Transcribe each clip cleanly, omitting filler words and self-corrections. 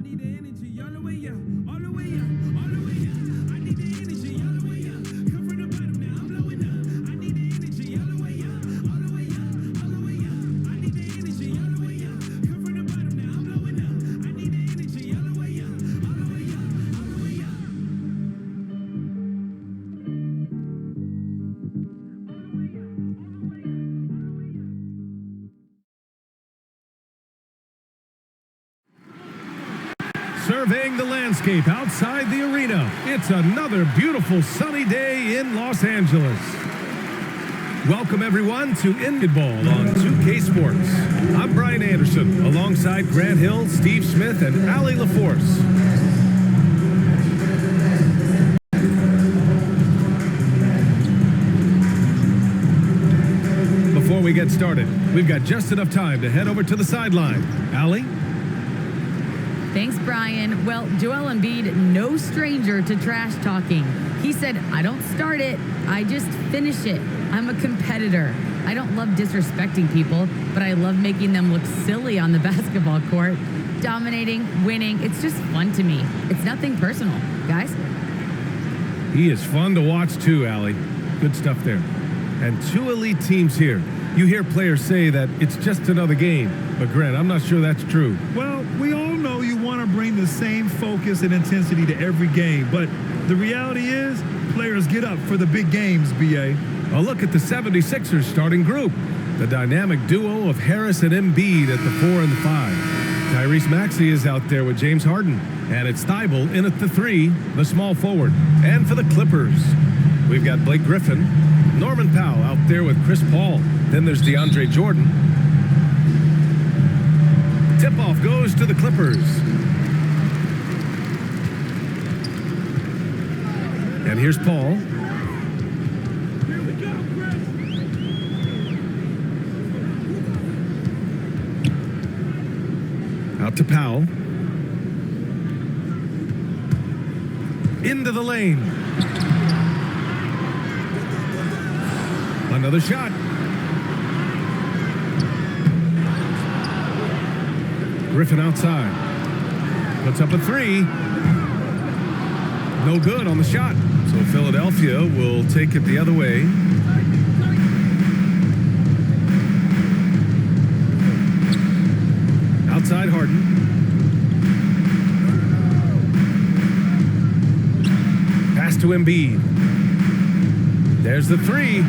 need the energy all the way up, all the way up, all the way up. I need the energy all the way up. Come from the bottom now, I'm blowing up. I need the energy all the way up, all the way up, all the way up. I need the energy all the way up. Come from the bottom now, I'm blowing up. I need the energy all the way up, all the way up, all the way up. Surveying the landscape outside the arena, it's another beautiful sunny day in Los Angeles. Welcome everyone to Ended Ball on 2K Sports. I'm Brian Anderson, alongside Grant Hill, Steve Smith, and Allie LaForce. Before we get started, we've got just enough time to head over to the sideline. Allie? Thanks, Brian. Well, Joel Embiid, no stranger to trash talking. He said, I don't start it, I just finish it. I'm a competitor. I don't love disrespecting people, but I love making them look silly on the basketball court. Dominating, winning, it's just fun to me. It's nothing personal, guys. He is fun to watch too, Allie. Good stuff there. And two elite teams here. You hear players say that it's just another game, but Grant, I'm not sure that's true. Well, we all know you want to bring the same focus and intensity to every game, but the reality is players get up for the big games, B.A. A look at the 76ers starting group. The dynamic duo of Harris and Embiid at the 4 and the 5. Tyrese Maxey is out there with James Harden, and it's Thibault in at the 3, the small forward. And for the Clippers, we've got Blake Griffin, Norman Powell out there with Chris Paul. Then there's DeAndre Jordan. Tip-off goes to the Clippers. And here's Paul. Out to Powell. Into the lane. Another shot. Griffin outside. Puts up a 3. No good on the shot. So Philadelphia will take it the other way. Outside Harden. Pass to Embiid. There's the 3.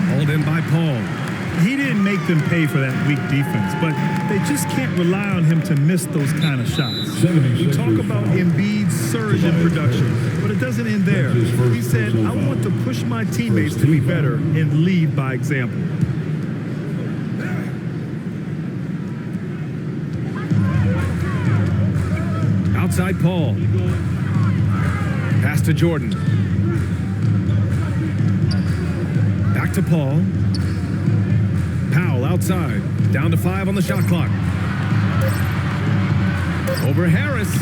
Hauled in by Paul. He didn't make them pay for that weak defense, but they just can't rely on him to miss those kind of shots. We talk about Embiid's surge in production, but it doesn't end there. He said, I want to push my teammates to be better and lead by example. Outside Paul. Pass to Jordan. Back to Paul. Powell outside. Down to 5 on the shot clock. Over Harris.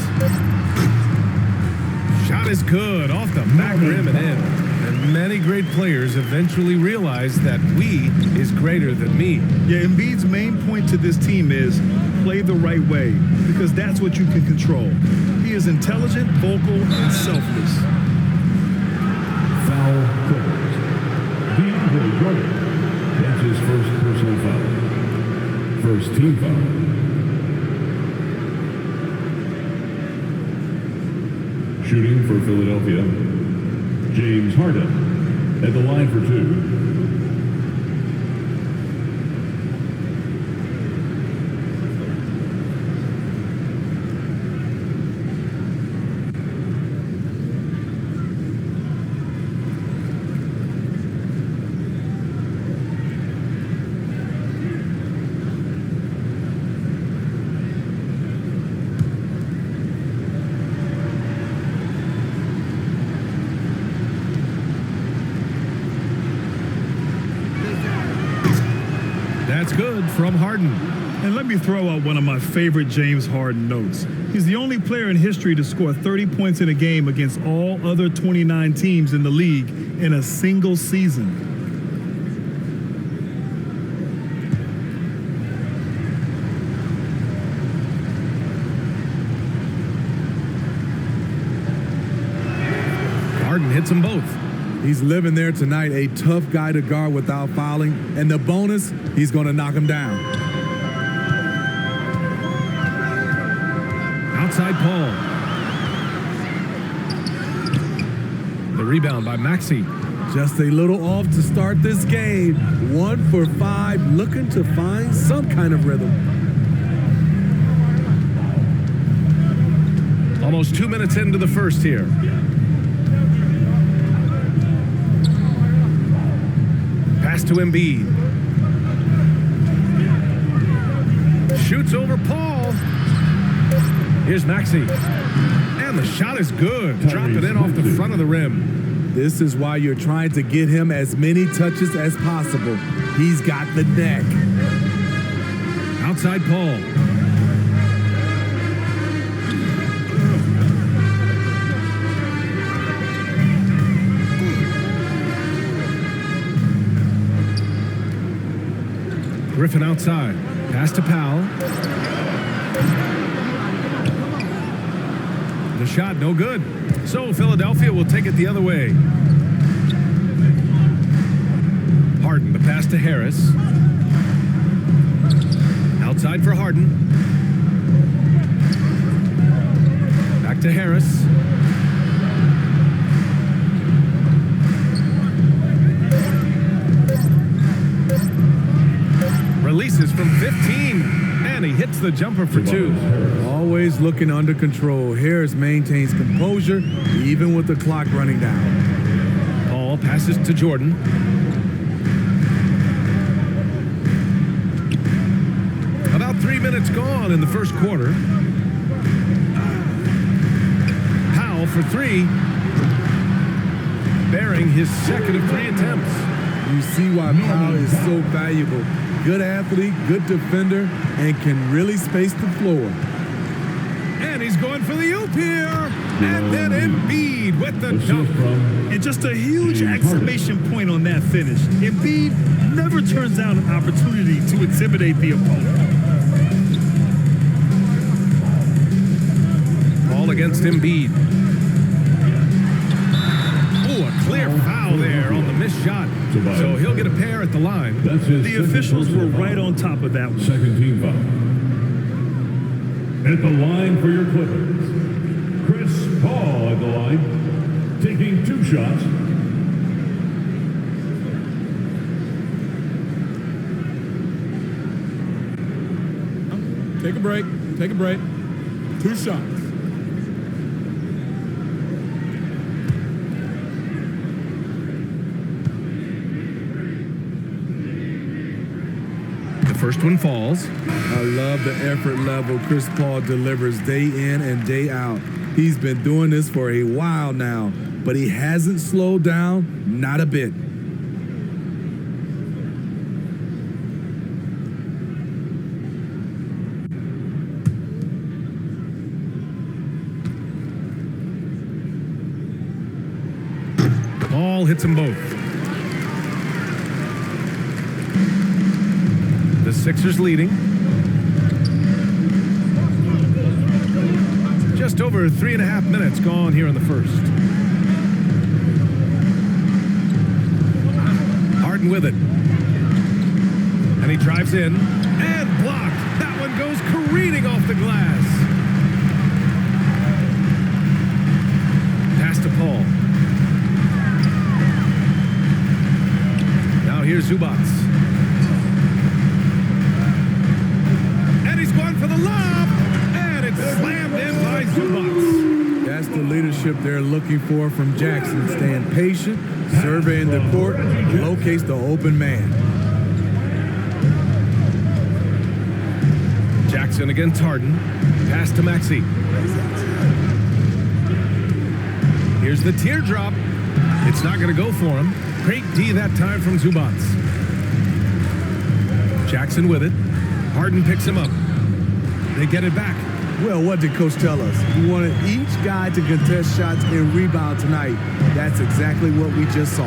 Shot is good. Off the back rim and in. And many great players eventually realize that we is greater than me. Yeah, Embiid's main point to this team is play the right way, because that's what you can control. He is intelligent, vocal, and selfless. Foul Clippers. DeAndre Jordan. That's his first personal foul. First team foul. Shooting for Philadelphia, James Harden at the line for 2. That's good from Harden. And let me throw out one of my favorite James Harden notes. He's the only player in history to score 30 points in a game against all other 29 teams in the league in a single season. them both. He's living there tonight, a tough guy to guard without fouling. And the bonus, he's going to knock him down. Outside Paul. The rebound by Maxey. Just a little off to start this game. 1 for 5, looking to find some kind of rhythm. Almost 2 minutes into the first here. Pass to Embiid. Shoots over Paul. Here's Maxey. And the shot is good. Drop it in off the front of the rim. This is why you're trying to get him as many touches as possible. He's got the neck. Outside Paul. Griffin outside. Pass to Powell. The shot no good. So Philadelphia will take it the other way. Harden, the pass to Harris. Outside for Harden. Back to Harris. Releases from 15, and he hits the jumper for 2. Always looking under control. Harris maintains composure, even with the clock running down. Paul passes to Jordan. About 3 minutes gone in the first quarter. Powell for 3. Bearing his second of 3 attempts. You see why Powell is so valuable. Good athlete, good defender, and can really space the floor. And he's going for the oop here. And then Embiid with the dunk. And just a huge exclamation point on that finish. Embiid never turns down an opportunity to intimidate the opponent. Ball against Embiid. Oh, a clear foul there on the missed shot. So he'll get a pair at the line. The officials were right on top of that one. Second team foul. At the line for your Clippers, Chris Paul at the line, taking 2 shots. Take a break. Take a break. 2 shots. First one falls. I love the effort level Chris Paul delivers day in and day out. He's been doing this for a while now, but he hasn't slowed down, not a bit. Ball hits them both. The Sixers leading. Just over 3.5 minutes gone here in the first. Harden with it. And he drives in and blocked. That one goes careening off the glass. Pass to Paul. Now here's Zubats. For the lob, and it's slammed in by Zubats. That's the leadership they're looking for from Jackson. Staying patient, surveying the court, locates the open man. Jackson against Harden. Pass to Maxey. Here's the teardrop. It's not going to go for him. Great D that time from Zubats. Jackson with it. Harden picks him up. They get it back. Well, what did Coach tell us? He wanted each guy to contest shots and rebound tonight. That's exactly what we just saw.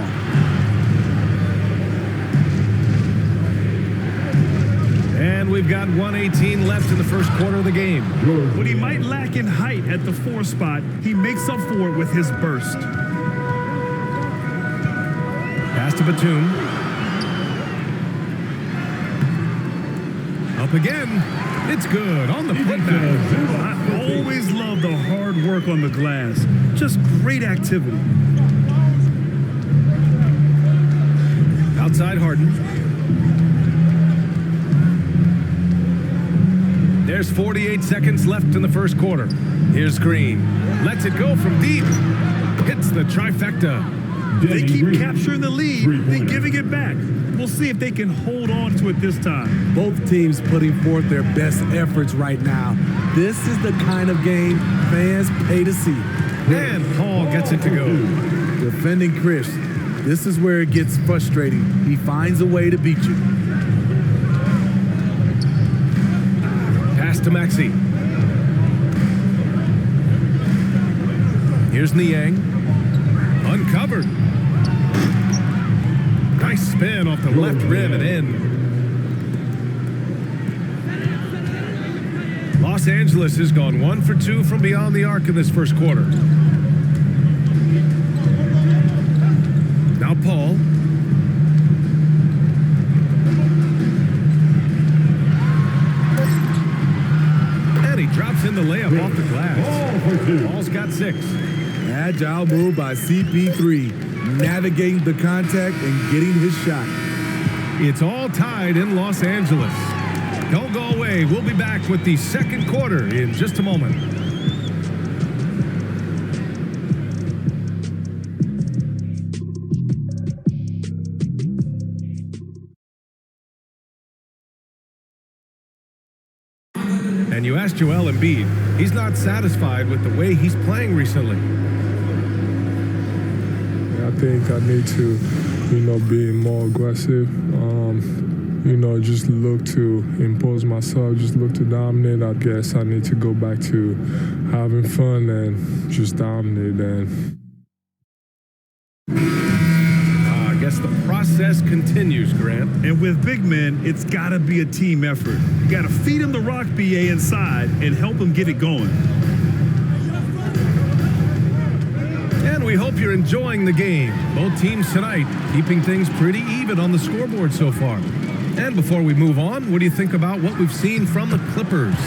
And we've got 1:18 left in the first quarter of the game. What he might lack in height at the 4 spot, he makes up for it with his burst. Pass to Batum. Up again. It's good on the putback. I always love the hard work on the glass. Just great activity. Outside Harden. There's 48 seconds left in the first quarter. Here's Green. Lets it go from deep. Hits the trifecta. They keep capturing the lead, then giving it back. We'll see if they can hold on to it this time. Both teams putting forth their best efforts right now. This is the kind of game fans pay to see. And Paul gets it to go. Defending Chris. This is where it gets frustrating. He finds a way to beat you. Pass to Maxey. Here's Niang. Uncovered. Nice spin off the left rim and in. Los Angeles has gone 1 for 2 from beyond the arc in this first quarter. Now Paul. And he drops in the layup off the glass. Paul's got 6. Agile move by CP3. Navigating the contact and getting his shot. It's all tied in Los Angeles. Don't go away. We'll be back with the second quarter in just a moment. And you asked Joel Embiid. He's not satisfied with the way he's playing recently. I think I need to, be more aggressive. Just look to impose myself, just look to dominate. I guess I need to go back to having fun and just dominate. And I guess the process continues, Grant. And with big men, it's got to be a team effort. You got to feed him the rock, BA, inside and help him get it going. And we hope you're enjoying the game. Both teams tonight keeping things pretty even on the scoreboard so far. And before we move on, what do you think about what we've seen from the Clippers?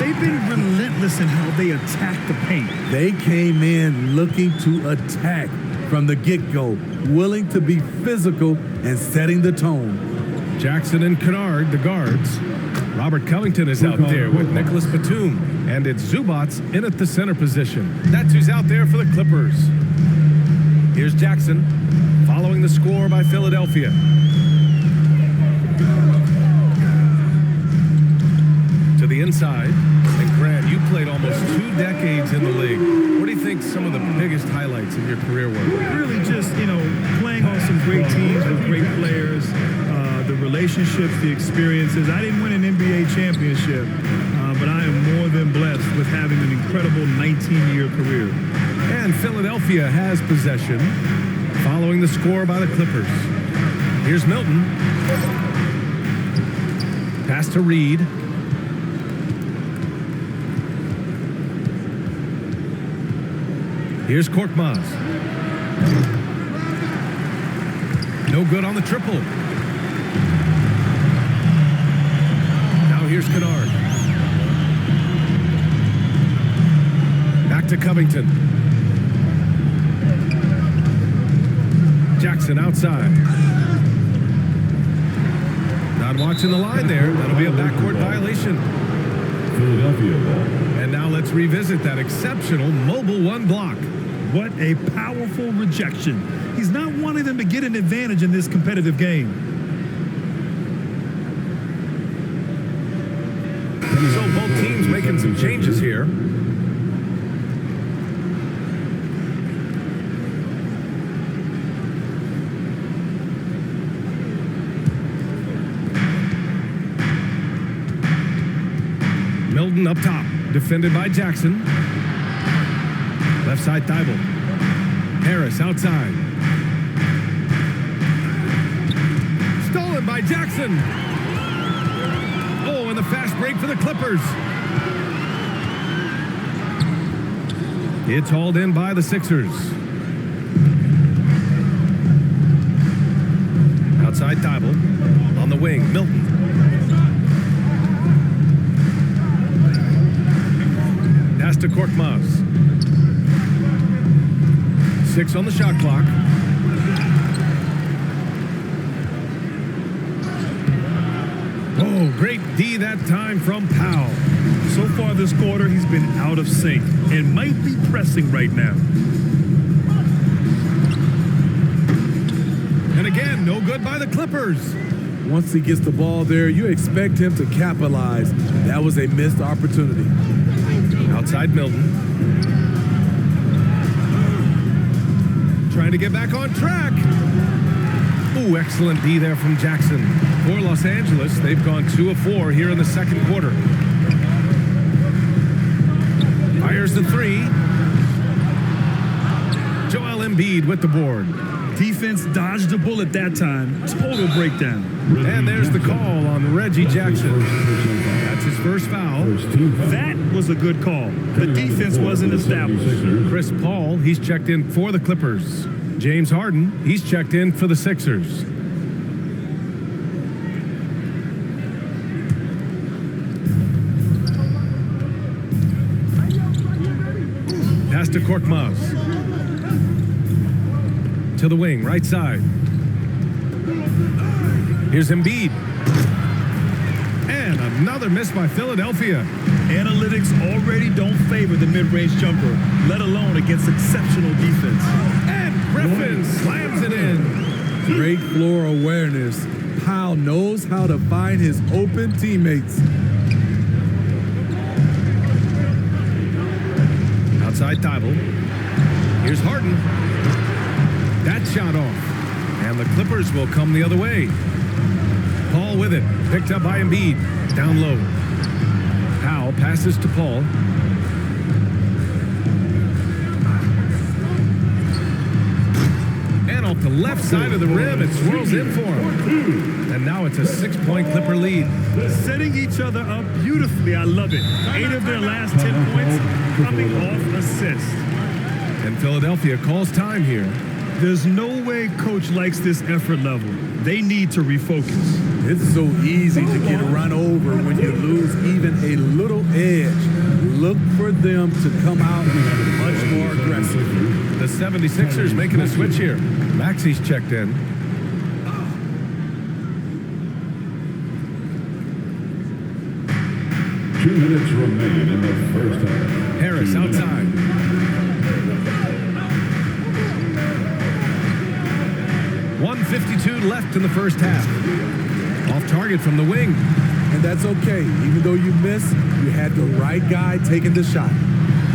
They've been relentless in how they attack the paint. They came in looking to attack from the get-go, willing to be physical and setting the tone. Jackson and Kennard, the guards. Robert Covington is out there with Nicholas Batum. And it's Zubats in at the center position. That's who's out there for the Clippers. Here's Jackson, following the score by Philadelphia. To the inside. And Grant, you played almost 2 decades in the league. What do you think some of the biggest highlights of your career were? Really just, playing on some great teams with great players, the relationships, the experiences. I didn't win an NBA championship, but I am more than blessed with having an incredible 19-year career. And Philadelphia has possession, following the score by the Clippers. Here's Milton. Pass to Reed. Here's Korkmaz. No good on the triple. Now here's Kennard. Back to Covington. Jackson outside. Not watching the line there. That'll be a backcourt violation. Philadelphia ball. And now let's revisit that exceptional mobile 1 block. What a powerful rejection. He's not wanting them to get an advantage in this competitive game. So both teams making some changes here. Milton up top, defended by Jackson. Left side, Thibault. Harris outside. Stolen by Jackson. Oh, and the fast break for the Clippers. It's hauled in by the Sixers. Outside Thibault. On the wing, Milton. Pass to Korkmaz. 6 on the shot clock. Oh, great D that time from Powell. So far this quarter, he's been out of sync and might be pressing right now. And again, no good by the Clippers. Once he gets the ball there, you expect him to capitalize. That was a missed opportunity. Outside Milton. Trying to get back on track. Ooh, excellent D there from Jackson. For Los Angeles, they've gone 2 of 4 here in the second quarter. Fires the 3. Joel Embiid with the board. Defense dodged a bullet that time. Total breakdown. And there's the call on Reggie Jackson. That's his first foul. That was a good call. The defense wasn't established. Chris Paul, he's checked in for the Clippers. James Harden, he's checked in for the Sixers. Pass to Korkmaz. To the wing, right side. Here's Embiid. And another miss by Philadelphia. Analytics already don't favor the mid-range jumper, let alone against exceptional defense. And Griffin slams it in. Great floor awareness. Powell knows how to find his open teammates. Outside Thibault. Here's Harden. That shot off. And the Clippers will come the other way. Paul with it. Picked up by Embiid. Down low. Powell passes to Paul. And off the left side of the rim, it swirls in for him. And now it's a 6-point Clipper lead. Setting each other up beautifully. I love it. 8 of their last 10 points coming off assists. And Philadelphia calls time here. There's no way coach likes this effort level. They need to refocus. It's so easy to get run over when you lose even a little edge. Look for them to come out much more aggressive. The 76ers making a switch here. Maxey's checked in. Two minutes remain in the first half. Harris outside. .152 left in the first half. Off target from the wing. And that's okay. Even though you miss, you had the right guy taking the shot.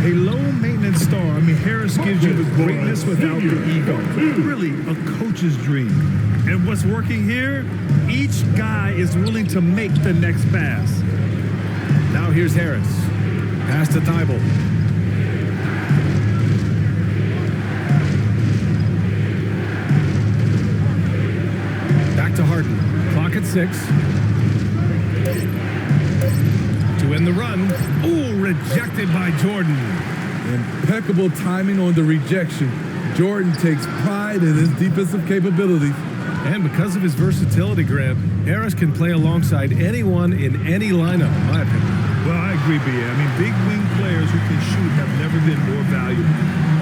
A low-maintenance star. I mean, Harris gives you the greatness without the ego. Really, a coach's dream. And what's working here, each guy is willing to make the next pass. Now here's Harris. Pass to Thibault. Back to Harden. Clock at 6. To end the run. Ooh, rejected by Jordan. Impeccable timing on the rejection. Jordan takes pride in his defensive capabilities. And because of his versatility, Grant, Harris can play alongside anyone in any lineup, in my opinion. Well, I agree, B.A. I mean, big wing players who can shoot have never been more valuable.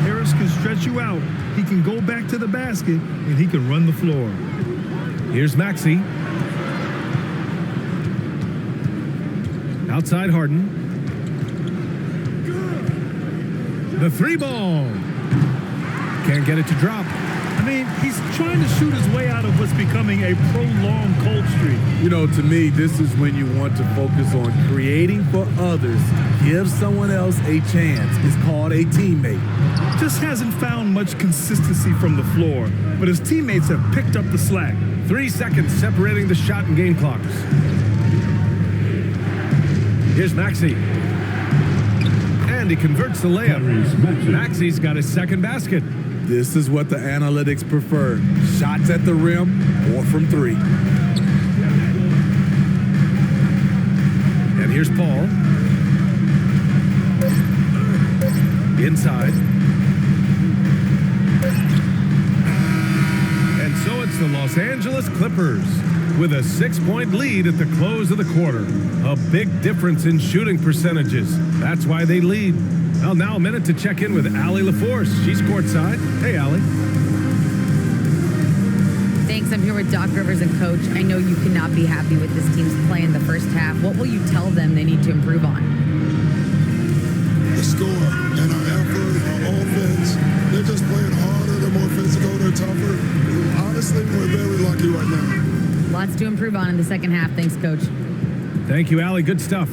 Harris can stretch you out. He can go back to the basket, and he can run the floor. Here's Maxey. Outside Harden. The 3-ball. Can't get it to drop. I mean, he's trying to shoot his way out of what's becoming a prolonged cold streak. You know, to me, this is when you want to focus on creating for others. Give someone else a chance. It's called a teammate. Just hasn't found much consistency from the floor, but his teammates have picked up the slack. 3 seconds separating the shot and game clocks. Here's Maxey. And he converts the layup. Maxey's got his second basket. This is what the analytics prefer. Shots at the rim or from 3. And here's Paul. Inside. And so it's the Los Angeles Clippers with a 6-point lead at the close of the quarter. A big difference in shooting percentages. That's why they lead. Well, now a minute to check in with Allie LaForce. She's courtside. Hey, Allie. Thanks. I'm here with Doc Rivers and Coach. I know you cannot be happy with this team's play in the first half. What will you tell them they need to improve on? The score and our effort, our offense. They're just playing harder. They're more physical. They're tougher. Honestly, we're very lucky right now. Lots to improve on in the second half. Thanks, Coach. Thank you, Allie. Good stuff.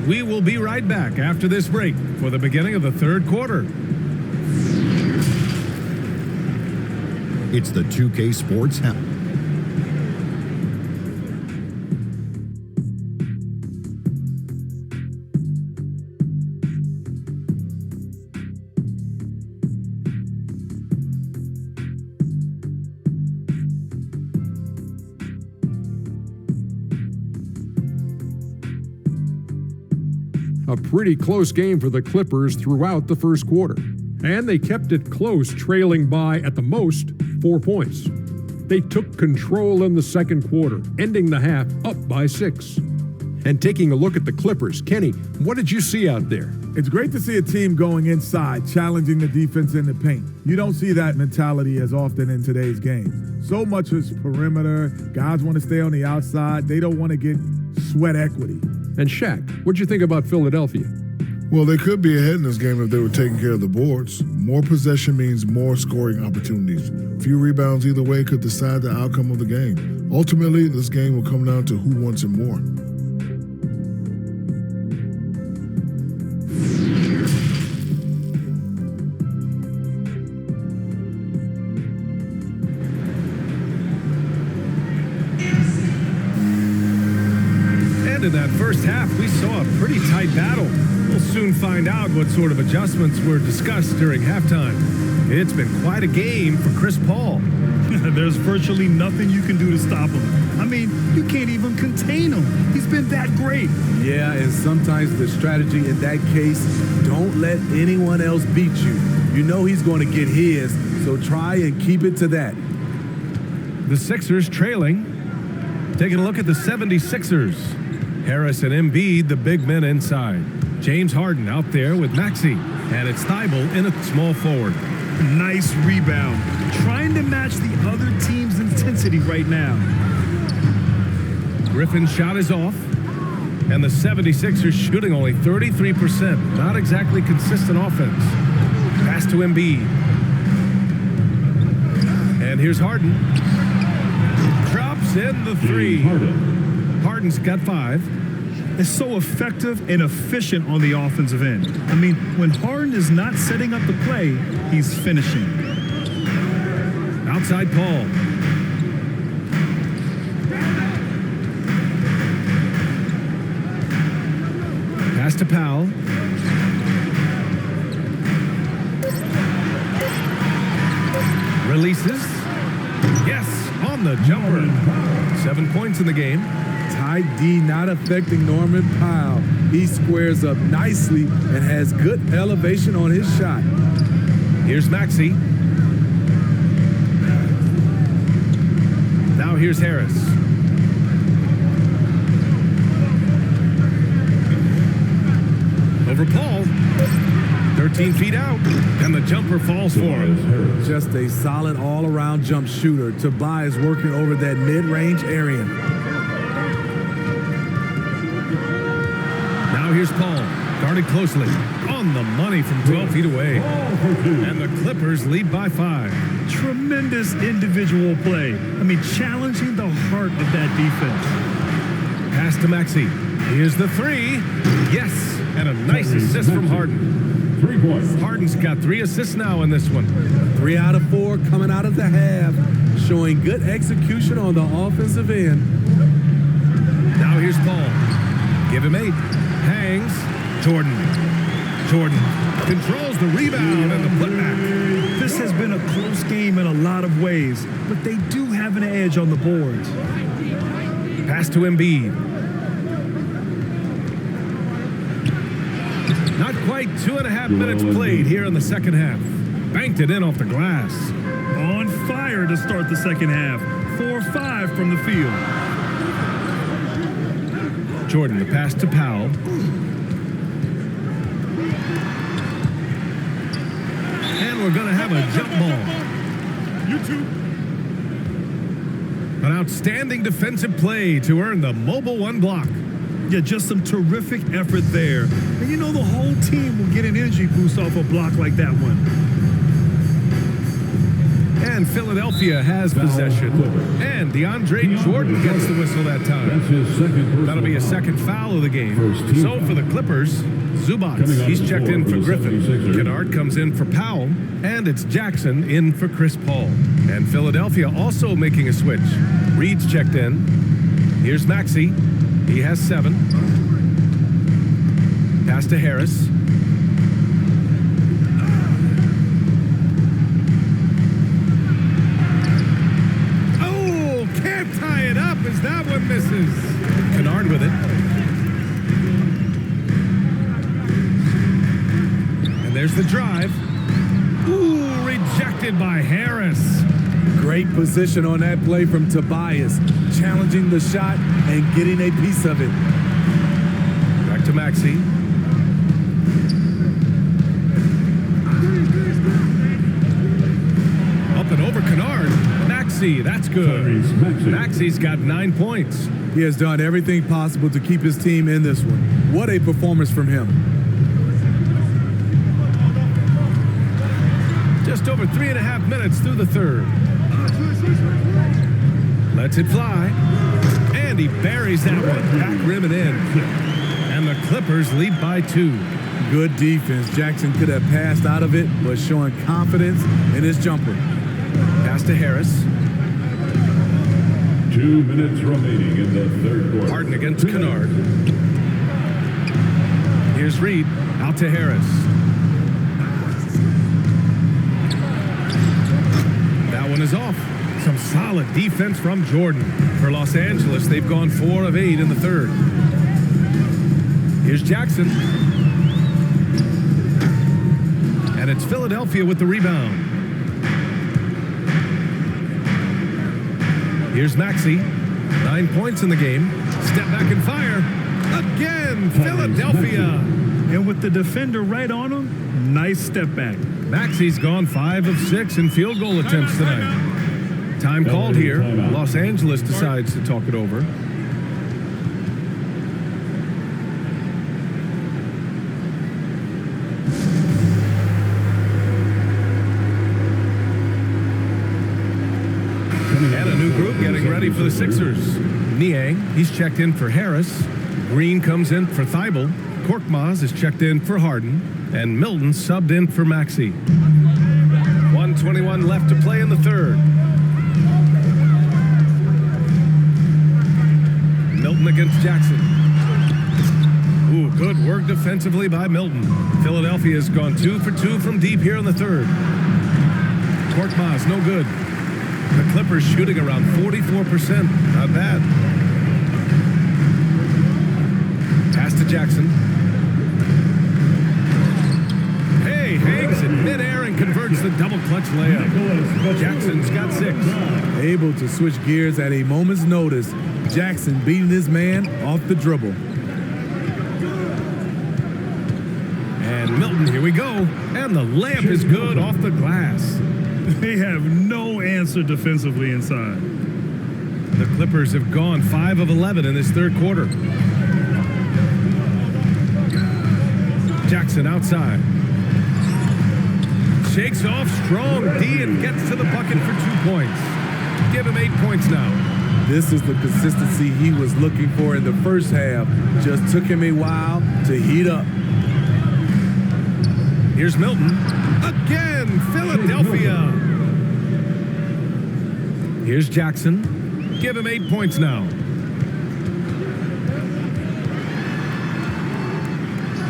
We will be right back after this break for the beginning of the third quarter. It's the 2K Sports Hub. A pretty close game for the Clippers throughout the first quarter. And they kept it close, trailing by, at the most, 4 points. They took control in the second quarter, ending the half up by 6. And taking a look at the Clippers, Kenny, what did you see out there? It's great to see a team going inside, challenging the defense in the paint. You don't see that mentality as often in today's game. So much is perimeter. Guys want to stay on the outside. They don't want to get sweat equity. And Shaq, what'd you think about Philadelphia? Well, they could be ahead in this game if they were taking care of the boards. More possession means more scoring opportunities. Few rebounds either way could decide the outcome of the game. Ultimately, this game will come down to who wants it more. In that first half, we saw a pretty tight battle. We'll soon find out what sort of adjustments were discussed during halftime. It's been quite a game for Chris Paul. There's virtually nothing you can do to stop him. I mean, you can't even contain him. He's been that great. Yeah, and sometimes the strategy in that case, don't let anyone else beat you. You know he's going to get his, so try and keep it to that. The Sixers trailing. Taking a look at the 76ers. Harris and Embiid, the big men inside. James Harden out there with Maxey. And it's Thibault in a small forward. Nice rebound. Trying to match the other team's intensity right now. Griffin's shot is off. And the 76ers shooting only 33%. Not exactly consistent offense. Pass to Embiid. And here's Harden. Drops in the three. Harden's got 5. Is so effective and efficient on the offensive end. I mean, when Harden is not setting up the play, he's finishing. Outside Paul. Pass to Powell. Releases. Yes, on the jumper. 7 points in the game. Tight D not affecting Norman Powell. He squares up nicely and has good elevation on his shot. Here's Maxey. Now here's Harris. Over Paul. 13 feet out. And the jumper falls for him. Just a solid all-around jump shooter. Tobias working over that mid-range area. Now here's Paul, guarded closely, on the money from 12 feet away. And the Clippers lead by 5. Tremendous individual play. I mean, challenging the heart of that defense. Pass to Maxey. Here's the 3. Yes, and a nice assist from Harden. 3 points. Harden's got 3 assists now in this one. 3 out of 4 coming out of the half, showing good execution on the offensive end. Now here's Paul. Give him 8. Hangs. Jordan controls the rebound and the putback. This has been a close game in a lot of ways, but they do have an edge on the boards. Pass to Embiid. Not quite 2.5 minutes played here in the second half. Banked it in off the glass. On fire to start the second half. 4 or 5 from the field. Jordan, the pass to Powell. And we're going to have a jump ball. An outstanding defensive play to earn the mobile 1 block. Yeah, just some terrific effort there. And you know the whole team will get an energy boost off a block like that one. And Philadelphia has possession. And DeAndre Jordan gets the whistle that time. That's his second personal That'll be a foul. second foul of the game. First team So for the Clippers, Zubats, he's checked in for Griffin. 76ers. Kennard comes in for Powell. And it's Jackson in for Chris Paul. And Philadelphia also making a switch. Reed's checked in. Here's Maxey. He has 7. Pass to Harris. Oh, can't tie it up as that one misses. Kennard with it. And there's the drive. Ooh, rejected by Harris. Great position on that play from Tobias, challenging the shot and getting a piece of it. Back to Maxey. Up and over Kennard. Maxey, that's good. Maxey's got 9 points. He has done everything possible to keep his team in this one. What a performance from him. Just over 3.5 minutes through the third. Lets it fly. And he buries that one. Back rim and in. And the Clippers lead by 2. Good defense. Jackson could have passed out of it, but showing confidence in his jumper. Pass to Harris. 2 minutes remaining in the third quarter. Harden against Kennard. Here's Reed. Out to Harris. That one is off. Some solid defense from Jordan. For Los Angeles, they've gone 4 of 8 in the third. Here's Jackson. And it's Philadelphia with the rebound. Here's Maxey. 9 points in the game. Step back and fire. Again, Philadelphia. And with the defender right on him, nice step back. Maxey's gone 5 of 6 in field goal attempts tonight. Time called here. Los Angeles decides to talk it over. And a new group getting ready for the Sixers. Niang, he's checked in for Harris. Green comes in for Thibault. Korkmaz is checked in for Harden. And Milton subbed in for Maxey. 1:21 left to play in the third. Milton against Jackson. Ooh, good work defensively by Milton. Philadelphia has gone 2 for 2 from deep here in the third. Korkmaz, no good. The Clippers shooting around 44%. Not bad. Pass to Jackson. Hey, hangs in midair and converts the double clutch layup. Jackson's got 6. Able to switch gears at a moment's notice. Jackson beating his man off the dribble. And Milton, here we go. And the layup is good off the glass. They have no answer defensively inside. The Clippers have gone 5 of 11 in this third quarter. Jackson outside. Shakes off strong D and gets to the bucket for 2 points. Give him 8 points now. This is the consistency he was looking for in the first half. Just took him a while to heat up. Here's Milton. Again, Philadelphia. Here's Jackson. Give him 8 points now.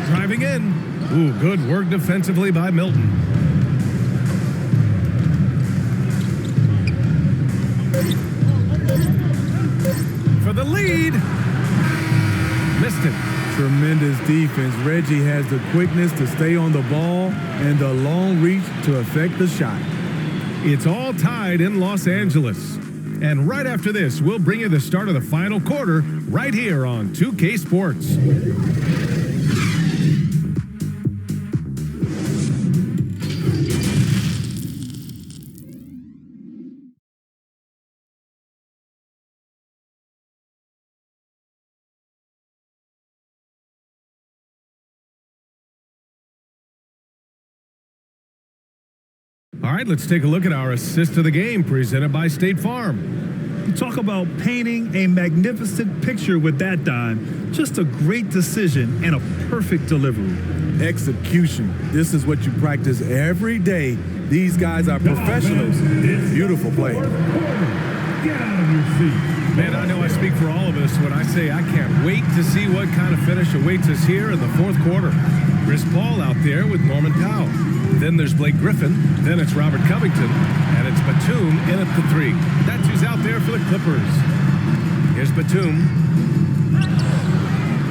Driving in. Ooh, good work defensively by Milton. For the lead. Missed it. Tremendous defense. Reggie has the quickness to stay on the ball and the long reach to affect the shot. It's all tied in Los Angeles. And right after this, we'll bring you the start of the final quarter right here on 2K Sports. All right, let's take a look at our assist of the game presented by State Farm. You talk about painting a magnificent picture with that dime. Just a great decision and a perfect delivery. Execution. This is what you practice every day. These guys are professionals. Beautiful play. Get out of your seat. Man, I know I speak for all of us when I say I can't wait to see what kind of finish awaits us here in the fourth quarter. Chris Paul out there with Norman Powell. Then there's Blake Griffin. Then it's Robert Covington. And it's Batum in at the 3. That's who's out there for the Clippers. Here's Batum.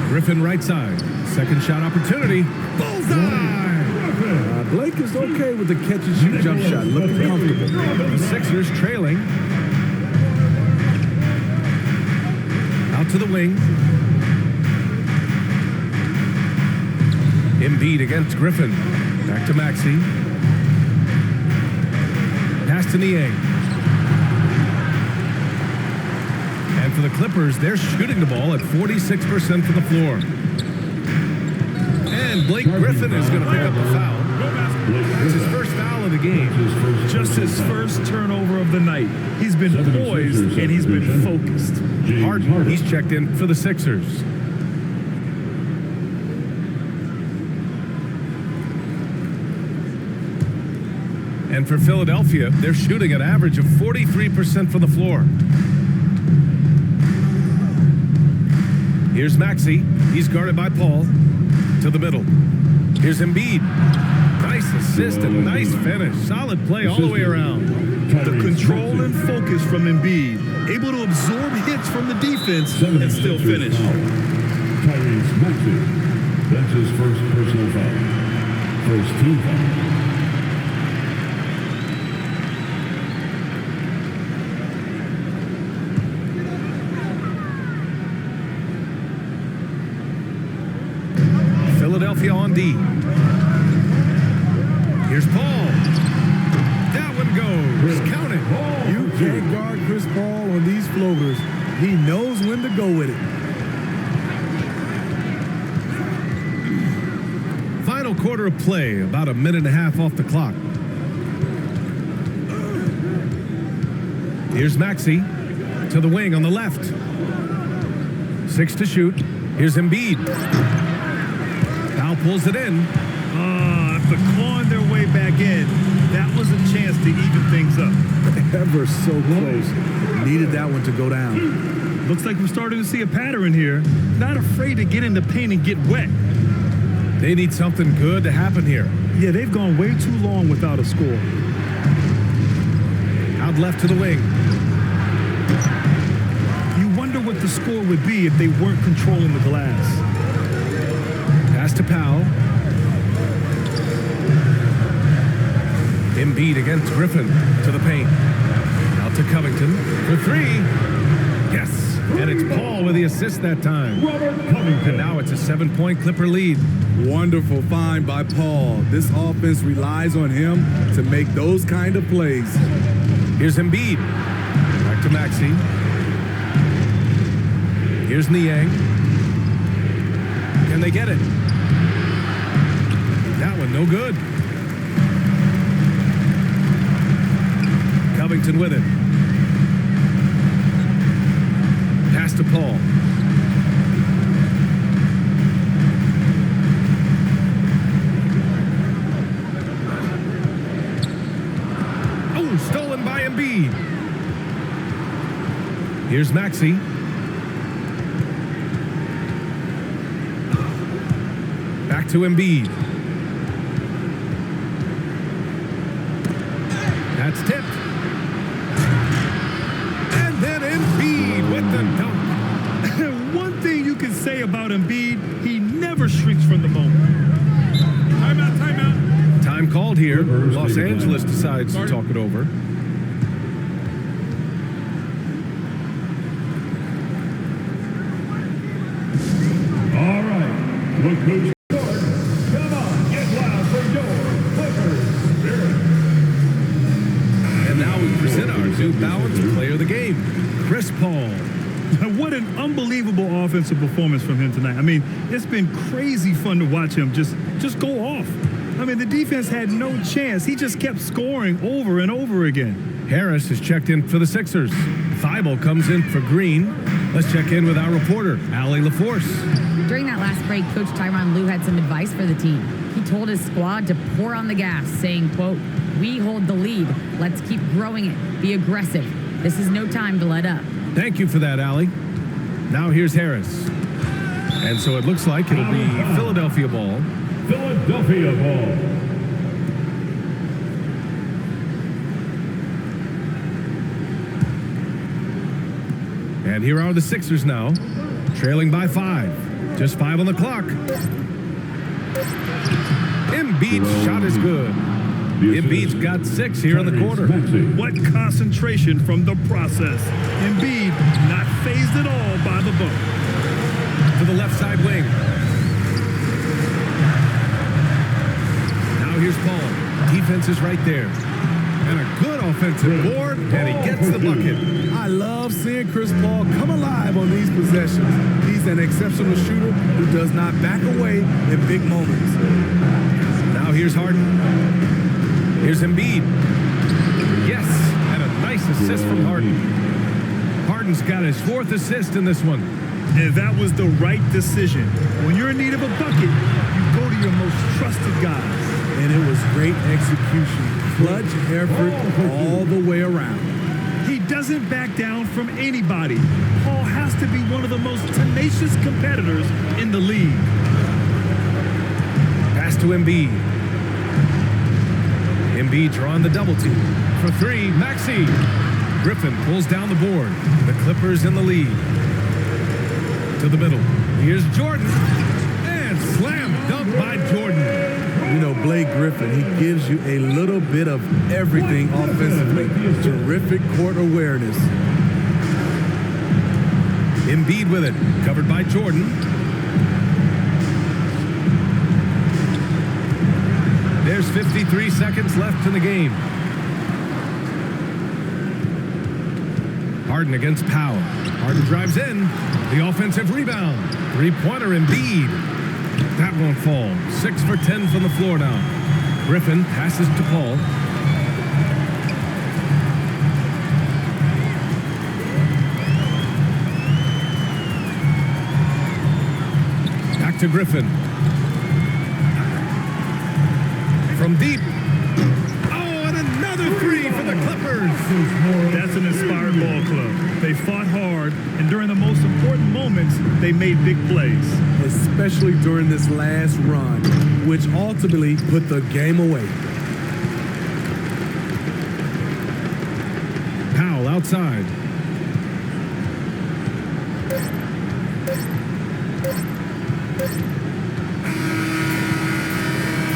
Griffin right side. Second shot opportunity. Bullseye! Blake is okay with the catch-and-shoot jump shot. Looking comfortable. The Sixers trailing. Out to the wing. Embiid against Griffin. Back to Maxey. Pass to Niang. And for the Clippers, they're shooting the ball at 46% from the floor. And Blake Griffin is going to pick up the foul. That's his first foul of the game. Just his first turnover of the night. He's been poised and he's been focused. Harden, he's checked in for the Sixers. And for Philadelphia, they're shooting an average of 43% from the floor. Here's Maxey. He's guarded by Paul. To the middle. Here's Embiid. Nice assist and nice finish. Solid play all the way around. The control and focus from Embiid. Able to absorb hits from the defense and still finish. Tyrese Maxey. That's his first personal foul. First team foul. Philadelphia on D. Here's Paul. That one goes. Count it. You can't guard Chris Paul on these floaters. He knows when to go with it. Final quarter of play, about a minute and a half off the clock. Here's Maxey to the wing on the left. 6 to shoot. Here's Embiid. Powell pulls it in. After clawing their way back in, that was a chance to even things up. Ever so close. Needed that one to go down. Looks like we're starting to see a pattern here. Not afraid to get in the paint and get wet. They need something good to happen here. Yeah, they've gone way too long without a score. Out left to the wing. You wonder what the score would be if they weren't controlling the glass. Pass to Powell. Embiid against Griffin to the paint. Out to Covington for 3. Yes. And it's Paul with the assist that time. And now it's a 7-point Clipper lead. Wonderful find by Paul. This offense relies on him to make those kind of plays. Here's Embiid. Back to Maxey. Here's Niang. Can they get it? That one no good. Covington with it. Pass to Paul. Oh, stolen by Embiid. Here's Maxey. Back to Embiid. That's tipped. And then Embiid with the dunk. One thing you can say about Embiid, he never shrinks from the moment. Timeout, timeout. Time called here. Los Angeles decides to talk it over. Look who's scored. Come on, get loud for your Clippers Spirit. And now we present our New Balance Player of the Game, Chris Paul. What an unbelievable offensive performance from him tonight. I mean, it's been crazy fun to watch him just go off. I mean, the defense had no chance. He just kept scoring over and over again. Harris is checked in for the Sixers. Thibault comes in for Green. Let's check in with our reporter, Allie LaForce. During that last break, Coach Tyronn Lue had some advice for the team. He told his squad to pour on the gas, saying, quote, "We hold the lead. Let's keep growing it. Be aggressive. This is no time to let up." Thank you for that, Allie. Now here's Harris. And so it looks like it'll be Philadelphia ball. Philadelphia ball. And here are the Sixers now, trailing by 5. Just 5 on the clock. Embiid's shot is good. Embiid's got 6 here in the quarter. What concentration from the process. Embiid not fazed at all by the bump. To the left side wing. Now here's Paul. Defense is right there. And a good offensive board, and he gets the bucket. I love seeing Chris Paul come alive on these possessions. He's an exceptional shooter who does not back away in big moments. Now here's Harden. Here's Embiid. Yes, and a nice assist from Harden. Harden's got his 4th assist in this one. And that was the right decision. When you're in need of a bucket, you go to your most trusted guys. And it was great execution. Clutch effort all the way around. He doesn't back down from anybody. Paul has to be one of the most tenacious competitors in the league. Pass to Embiid. Embiid drawing the double team. For 3, Maxey. Griffin pulls down the board. The Clippers in the lead. To the middle. Here's Jordan. And slam dunk by Jordan. You know, Blake Griffin, he gives you a little bit of everything offensively. Terrific court awareness. Embiid with it. Covered by Jordan. There's 53 seconds left in the game. Harden against Powell. Harden drives in. The offensive rebound. 3-pointer Embiid. That won't fall. 6 for 10 from the floor now. Griffin passes to Paul. Back to Griffin. From deep. Oh, and another 3 for the Clippers. That's an inspired ball club. They fought hard, and during the most important moments, they made big plays. Especially during this last run, which ultimately put the game away. Powell outside.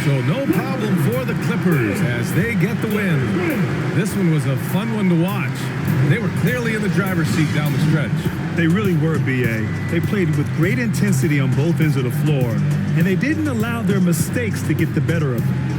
So no problem for the Clippers as they get the win. This one was a fun one to watch. They were clearly in the driver's seat down the stretch. They really were, B.A. They played with great intensity on both ends of the floor, and they didn't allow their mistakes to get the better of them.